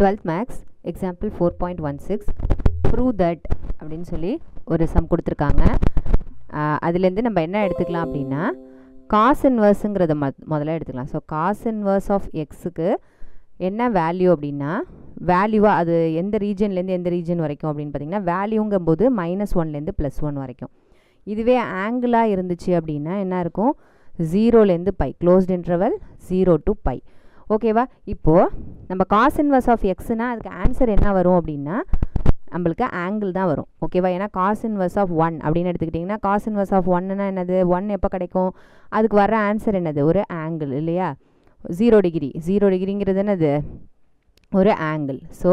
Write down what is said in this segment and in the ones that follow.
12th maths example 4.16 prove that அப்படின்னு சொல்லி ஒரு சம் கொடுத்துருக்காங்க. அதுலேருந்து நம்ம என்ன எடுத்துக்கலாம் அப்படின்னா காஸ் இன்வர்ஸுங்கிறத முதல்ல எடுத்துக்கலாம். ஸோ காஸ் இன்வர்ஸ் ஆஃப் எக்ஸுக்கு என்ன வேல்யூ அப்படின்னா வேல்யூவாக அது எந்த ரீஜன்லேருந்து எந்த ரீஜன் வரைக்கும் அப்படின்னு பார்த்தீங்கன்னா வேல்யூங்கும்போது -1லேருந்து +1 வரைக்கும். இதுவே ஆங்கிளாக இருந்துச்சு அப்படின்னா என்ன இருக்கும் 0லேருந்து பை க்ளோஸ்ட் இன்டர்வல் 0 to π. ஓகேவா? இப்போது நம்ம காஸ் இன்வர்ஸ் ஆஃப் எக்ஸ்னா அதுக்கு ஆன்சர் என்ன வரும் அப்படின்னா நம்மளுக்கு ஆங்கிள் தான் வரும். ஓகேவா? ஏன்னா காஸ் இன்வர்ஸ் ஆஃப் 1 அப்படின்னு எடுத்துக்கிட்டிங்கன்னா காஸ் இன்வர்ஸ் ஆஃப் 1னா என்னது 1 எப்போ கிடைக்கும் அதுக்கு வர ஆன்சர் என்னது ஒரு ஆங்கிள் இல்லையா? 0 டிகிரி 0 டிகிரிங்கிறது என்னது ஒரு ஆங்கிள். ஸோ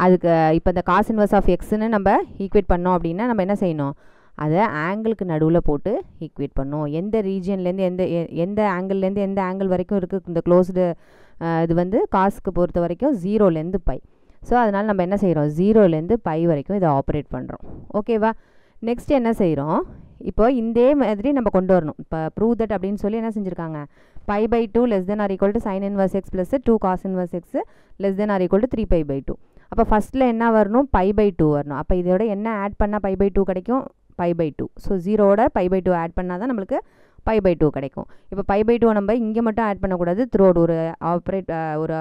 அதுக்கு இப்போ இந்த காஸ் இன்வர்ஸ் ஆஃப் எக்ஸ்ன்னு நம்ம ஈக்குவேட் பண்ணோம் அப்படின்னா நம்ம என்ன செய்யணும் அதை ஆங்கிளுக்கு நடுவில் போட்டு ஈக்குவேட் பண்ணோம். எந்த ரீஜன்லேருந்து எந்த ஆங்கிள்லேருந்து எந்த ஆங்கிள் வரைக்கும் இருக்குது இந்த க்ளோஸ்டு இது வந்து காசுக்கு பொறுத்த வரைக்கும் 0லேருந்து π. ஸோ அதனால் நம்ம என்ன செய்கிறோம் 0லேருந்து π வரைக்கும் இதை ஆப்ரேட் பண்ணுறோம். ஓகேவா? நெக்ஸ்ட் என்ன செய்கிறோம் இப்போ இதே மாதிரி நம்ம கொண்டு வரணும். இப்போ ப்ரூவ் தட் அப்படின்னு சொல்லி என்ன செஞ்சுருக்காங்க π/2 < sin inverse x + 2 cos inverse x < 3π/2. அப்போ ஃபஸ்ட்டில் என்ன வரணும் π/2 வரணும். அப்போ இதோட என்ன ஆட் பண்ணால் π/2 கிடைக்கும் π/2. ஸோ 0ஓட π/2 ஆட் பண்ணால் தான் நம்மளுக்கு π/2 கிடைக்கும். இப்போ π/2 நம்ம இங்கே மட்டும் ஆட் பண்ணக்கூடாது த்ரோட் ஒரு ஒரு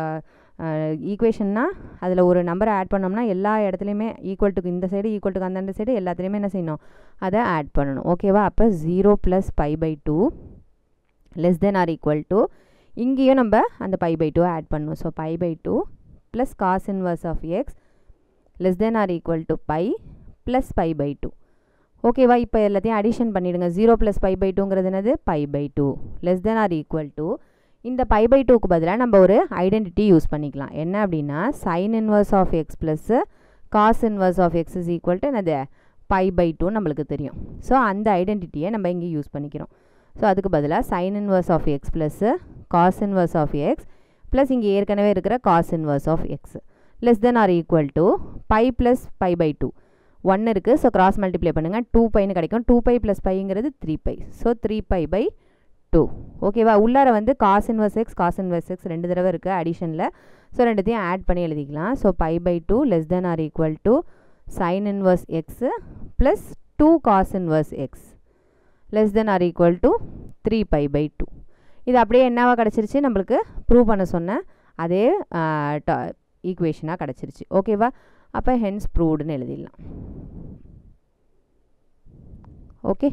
ஈக்குவேஷன்னா அதில் ஒரு நம்பரை ஆட் பண்ணோம்னா எல்லா இடத்துலையுமே ஈக்குவல்ட்டுக்கு இந்த சைடு ஈக்குவல்ட்டுக்கு அந்த சைடு எல்லாத்துலேயுமே என்ன செய்யணும் அதை ஆட் பண்ணணும். ஓகேவா? அப்போ 0 + π/2 < இங்கேயும் நம்ம அந்த π/2 ஆட் பண்ணணும். So π/2 + cos inverse of x < π + π/2. ஓகேவா? இப்போ எல்லாத்தையும் அடிஷன் பண்ணிவிடுங்க. 0 + π/2ங்கிறது என்னது π/2 < இந்த π/2க்கு பதிலாக நம்ம ஒரு ஐடென்டிட்டி யூஸ் பண்ணிக்கலாம். என்ன அப்படின்னா sin inverse of x + cos inverse of x என்னது π/2 நம்மளுக்கு தெரியும். ஸோ அந்த ஐடென்டிட்டியை நம்ம இங்கே யூஸ் பண்ணிக்கிறோம். ஸோ அதுக்கு பதிலாக sin inverse of x + cos inverse of x plus இங்கே ஏற்கனவே இருக்கிற cos inverse of x < π + π/2 1 இருக்குது. ஸோ கிராஸ் மல்டிப்ளை பண்ணுங்கள் 2πன்னு கிடைக்கும். 2π + πங்கிறது 3π. ஸோ 3π/2. ஓகேவா? உள்ளார வந்து cos inverse x cos inverse x ரெண்டு தடவை இருக்குது அடிஷனில். ஸோ ரெண்டுத்தையும் ஆட் பண்ணி எழுதிக்கலாம். So π/2 < sin inverse x + 2 cos inverse x < 3π/2. இது அப்படியே என்னவா கிடச்சிருச்சு நம்மளுக்கு ப்ரூவ் பண்ண சொன்ன அதே ஈக்குவேஷனாக கிடச்சிருச்சு. ஓகேவா? அப்போ ஹென்ஸ் ப்ரூவ்டுன்னு எழுதிடலாம். ஓகே.